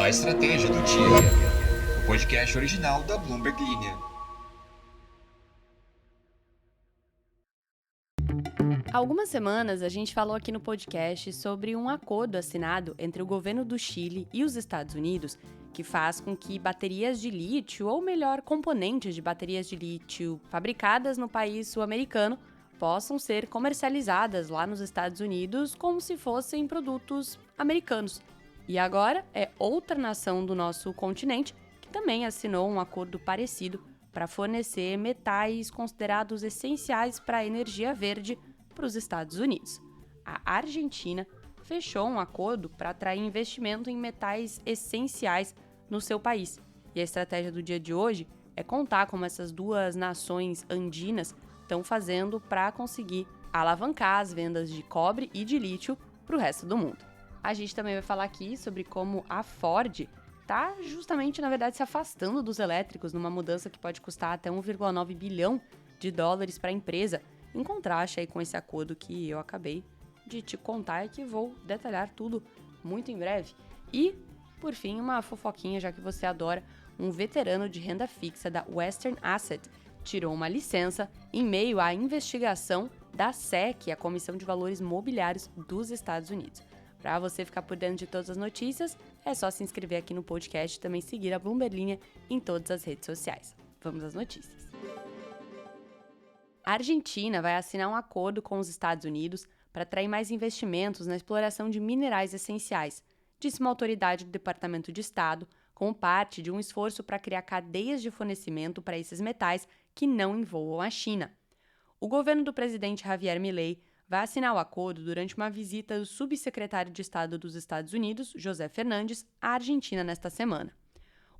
A Estratégia do Dia, o podcast original da Bloomberg Linha. Há algumas semanas a gente falou aqui no podcast sobre um acordo assinado entre o governo do Chile e os Estados Unidos que faz com que baterias de lítio, ou melhor, componentes de baterias de lítio fabricadas no país sul-americano, possam ser comercializadas lá nos Estados Unidos como se fossem produtos americanos. E agora é outra nação do nosso continente que também assinou um acordo parecido para fornecer metais considerados essenciais para a energia verde para os Estados Unidos. A Argentina fechou um acordo para atrair investimento em metais essenciais no seu país. E a estratégia do dia de hoje é contar como essas duas nações andinas estão fazendo para conseguir alavancar as vendas de cobre e de lítio para o resto do mundo. A gente também vai falar aqui sobre como a Ford está justamente, na verdade, se afastando dos elétricos numa mudança que pode custar até 1,9 bilhão de dólares para a empresa, em contraste aí com esse acordo que eu acabei de te contar e que vou detalhar tudo muito em breve. E, por fim, uma fofoquinha, já que você adora, um veterano de renda fixa da Western Asset tirou uma licença em meio à investigação da SEC, a Comissão de Valores Mobiliários dos Estados Unidos. Para você ficar por dentro de todas as notícias, é só se inscrever aqui no podcast e também seguir a Bloomberg Linha em todas as redes sociais. Vamos às notícias. A Argentina vai assinar um acordo com os Estados Unidos para atrair mais investimentos na exploração de minerais essenciais, disse uma autoridade do Departamento de Estado, como parte de um esforço para criar cadeias de fornecimento para esses metais que não envolvam a China. O governo do presidente Javier Milei vai assinar o acordo durante uma visita do subsecretário de Estado dos Estados Unidos, José Fernandes, à Argentina nesta semana.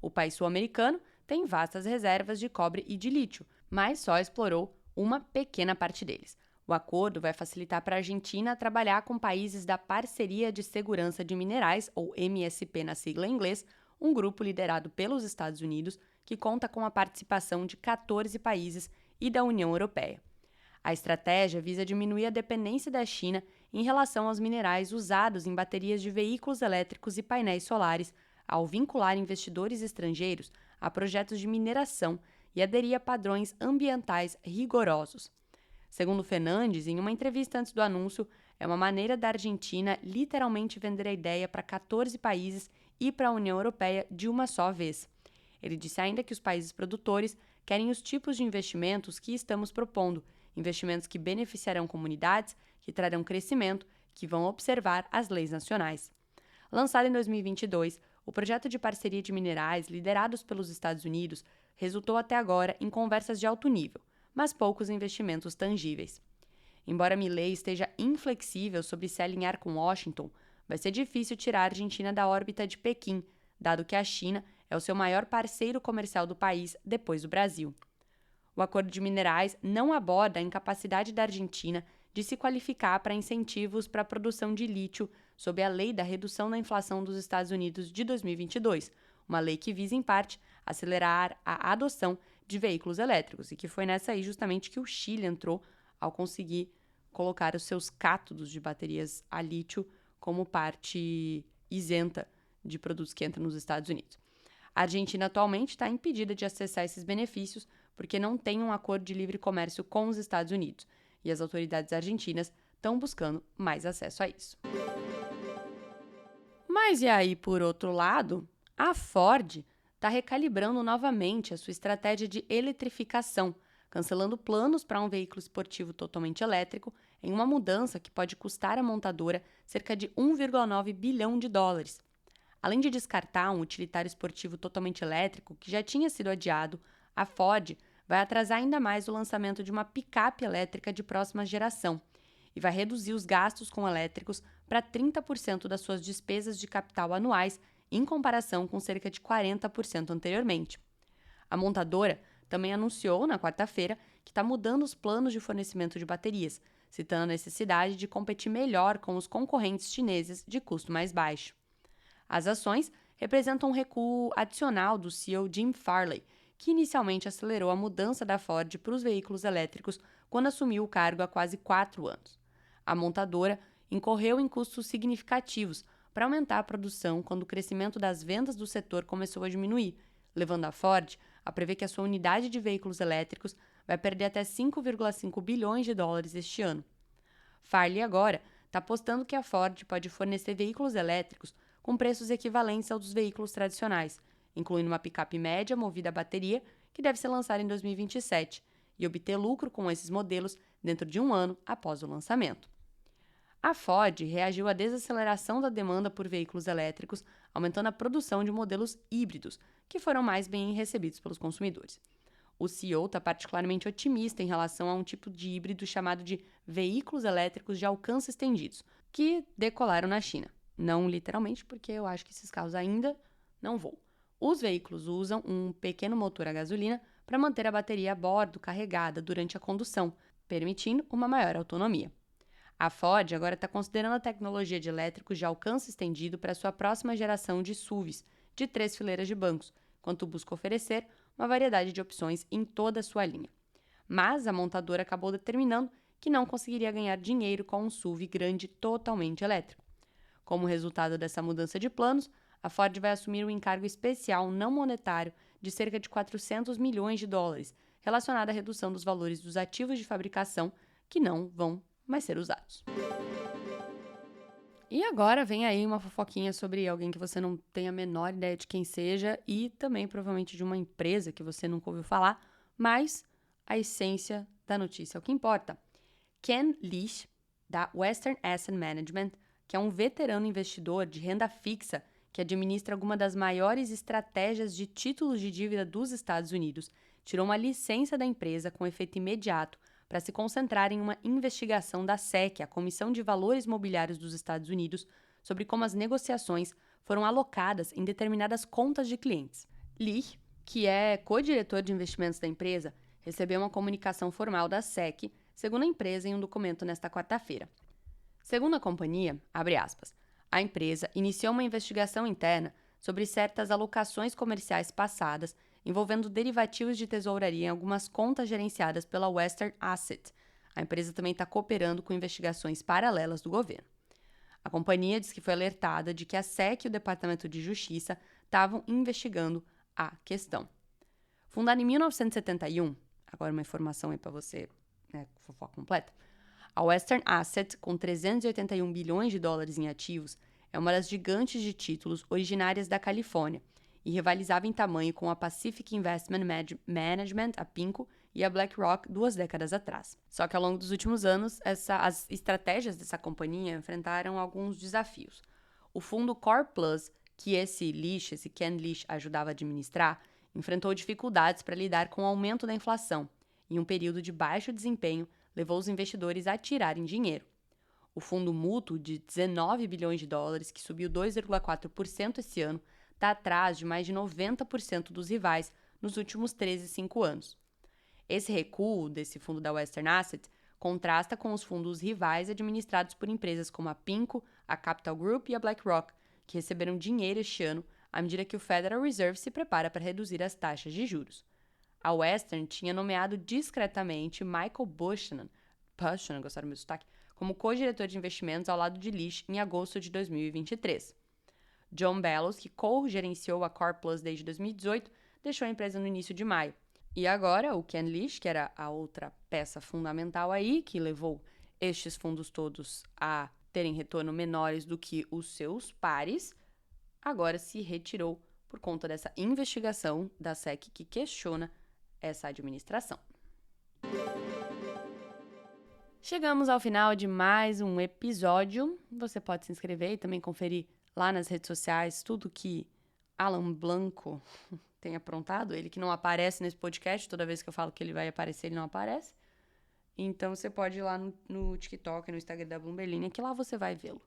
O país sul-americano tem vastas reservas de cobre e de lítio, mas só explorou uma pequena parte deles. O acordo vai facilitar para a Argentina trabalhar com países da Parceria de Segurança de Minerais, ou MSP na sigla em inglês, um grupo liderado pelos Estados Unidos que conta com a participação de 14 países e da União Europeia. A estratégia visa diminuir a dependência da China em relação aos minerais usados em baterias de veículos elétricos e painéis solares, ao vincular investidores estrangeiros a projetos de mineração e aderir a padrões ambientais rigorosos. Segundo Fernandes, em uma entrevista antes do anúncio, é uma maneira da Argentina literalmente vender a ideia para 14 países e para a União Europeia de uma só vez. Ele disse ainda que os países produtores querem os tipos de investimentos que estamos propondo, investimentos que beneficiarão comunidades, que trarão crescimento, que vão observar as leis nacionais. Lançado em 2022, o projeto de parceria de minerais liderados pelos Estados Unidos resultou até agora em conversas de alto nível, mas poucos investimentos tangíveis. Embora Milei esteja inflexível sobre se alinhar com Washington, vai ser difícil tirar a Argentina da órbita de Pequim, dado que a China é o seu maior parceiro comercial do país depois do Brasil. O acordo de minerais não aborda a incapacidade da Argentina de se qualificar para incentivos para a produção de lítio sob a Lei da Redução da Inflação dos Estados Unidos de 2022, uma lei que visa, em parte, acelerar a adoção de veículos elétricos, e que foi nessa aí justamente que o Chile entrou ao conseguir colocar os seus cátodos de baterias a lítio como parte isenta de produtos que entram nos Estados Unidos. A Argentina atualmente está impedida de acessar esses benefícios porque não tem um acordo de livre comércio com os Estados Unidos, e as autoridades argentinas estão buscando mais acesso a isso. Mas e aí, por outro lado, a Ford está recalibrando novamente a sua estratégia de eletrificação, cancelando planos para um veículo esportivo totalmente elétrico em uma mudança que pode custar à montadora cerca de 1,9 bilhão de dólares. Além de descartar um utilitário esportivo totalmente elétrico que já tinha sido adiado, a Ford vai atrasar ainda mais o lançamento de uma picape elétrica de próxima geração e vai reduzir os gastos com elétricos para 30% das suas despesas de capital anuais, em comparação com cerca de 40% anteriormente. A montadora também anunciou na quarta-feira que está mudando os planos de fornecimento de baterias, citando a necessidade de competir melhor com os concorrentes chineses de custo mais baixo. As ações representam um recuo adicional do CEO Jim Farley, que inicialmente acelerou a mudança da Ford para os veículos elétricos quando assumiu o cargo há quase 4 anos. A montadora incorreu em custos significativos para aumentar a produção quando o crescimento das vendas do setor começou a diminuir, levando a Ford a prever que a sua unidade de veículos elétricos vai perder até 5,5 bilhões de dólares este ano. Farley agora está apostando que a Ford pode fornecer veículos elétricos com preços equivalentes aos dos veículos tradicionais, incluindo uma picape média movida a bateria que deve ser lançada em 2027, e obter lucro com esses modelos dentro de um ano após o lançamento. A Ford reagiu à desaceleração da demanda por veículos elétricos, aumentando a produção de modelos híbridos, que foram mais bem recebidos pelos consumidores. O CEO está particularmente otimista em relação a um tipo de híbrido chamado de veículos elétricos de alcance estendidos, que decolaram na China. Não literalmente, porque eu acho que esses carros ainda não voam. Os veículos usam um pequeno motor a gasolina para manter a bateria a bordo carregada durante a condução, permitindo uma maior autonomia. A Ford agora está considerando a tecnologia de elétricos de alcance estendido para sua próxima geração de SUVs, de 3 fileiras de bancos, enquanto busca oferecer uma variedade de opções em toda a sua linha. Mas a montadora acabou determinando que não conseguiria ganhar dinheiro com um SUV grande totalmente elétrico. Como resultado dessa mudança de planos, a Ford vai assumir um encargo especial não monetário de cerca de 400 milhões de dólares, relacionado à redução dos valores dos ativos de fabricação que não vão mais ser usados. E agora vem aí uma fofoquinha sobre alguém que você não tem a menor ideia de quem seja e também provavelmente de uma empresa que você nunca ouviu falar, mas a essência da notícia é o que importa. Ken Leach, da Western Asset Management, que é um veterano investidor de renda fixa que administra alguma das maiores estratégias de títulos de dívida dos Estados Unidos, tirou uma licença da empresa com efeito imediato para se concentrar em uma investigação da SEC, a Comissão de Valores Mobiliários dos Estados Unidos, sobre como as negociações foram alocadas em determinadas contas de clientes. Lee, que é co-diretor de investimentos da empresa, recebeu uma comunicação formal da SEC, segundo a empresa em um documento nesta quarta-feira. Segundo a companhia, abre aspas, a empresa iniciou uma investigação interna sobre certas alocações comerciais passadas envolvendo derivativos de tesouraria em algumas contas gerenciadas pela Western Asset. A empresa também está cooperando com investigações paralelas do governo. A companhia diz que foi alertada de que a SEC e o Departamento de Justiça estavam investigando a questão. Fundada em 1971, agora uma informação aí para você, fofoca completa, a Western Asset, com 381 bilhões de dólares em ativos, é uma das gigantes de títulos originárias da Califórnia e rivalizava em tamanho com a Pacific Investment Management, a PINCO, e a BlackRock 2 décadas atrás. Só que ao longo dos últimos anos, as estratégias dessa companhia enfrentaram alguns desafios. O fundo Core Plus, que esse Ken Leach ajudava a administrar, enfrentou dificuldades para lidar com o aumento da inflação e um período de baixo desempenho levou os investidores a tirarem dinheiro. O fundo mútuo de 19 bilhões de dólares, que subiu 2,4% esse ano, está atrás de mais de 90% dos rivais nos últimos 5 anos. Esse recuo desse fundo da Western Asset contrasta com os fundos rivais administrados por empresas como a PINCO, a Capital Group e a BlackRock, que receberam dinheiro este ano à medida que o Federal Reserve se prepara para reduzir as taxas de juros. A Western tinha nomeado discretamente Michael Buchanan, gostaram do meu sotaque, como co-diretor de investimentos ao lado de Leach em agosto de 2023. John Bellows, que co-gerenciou a Core Plus desde 2018, deixou a empresa no início de maio. E agora, o Ken Leach, que era a outra peça fundamental aí, que levou estes fundos todos a terem retorno menores do que os seus pares, agora se retirou por conta dessa investigação da SEC que questiona essa administração. Chegamos ao final de mais um episódio. Você pode se inscrever e também conferir lá nas redes sociais tudo que Alan Blanco tem aprontado. Ele que não aparece nesse podcast, toda vez que eu falo que ele vai aparecer, ele não aparece. Então você pode ir lá no TikTok, no Instagram da Bloomberlinia, que lá você vai vê-lo,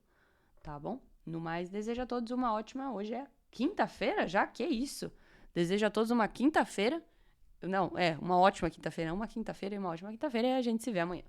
tá bom? No mais, desejo a todos uma ótima... Hoje é quinta-feira já? Que isso? Desejo a todos uma quinta-feira... Não, uma ótima quinta-feira. Uma quinta-feira e uma ótima quinta-feira e a gente se vê amanhã.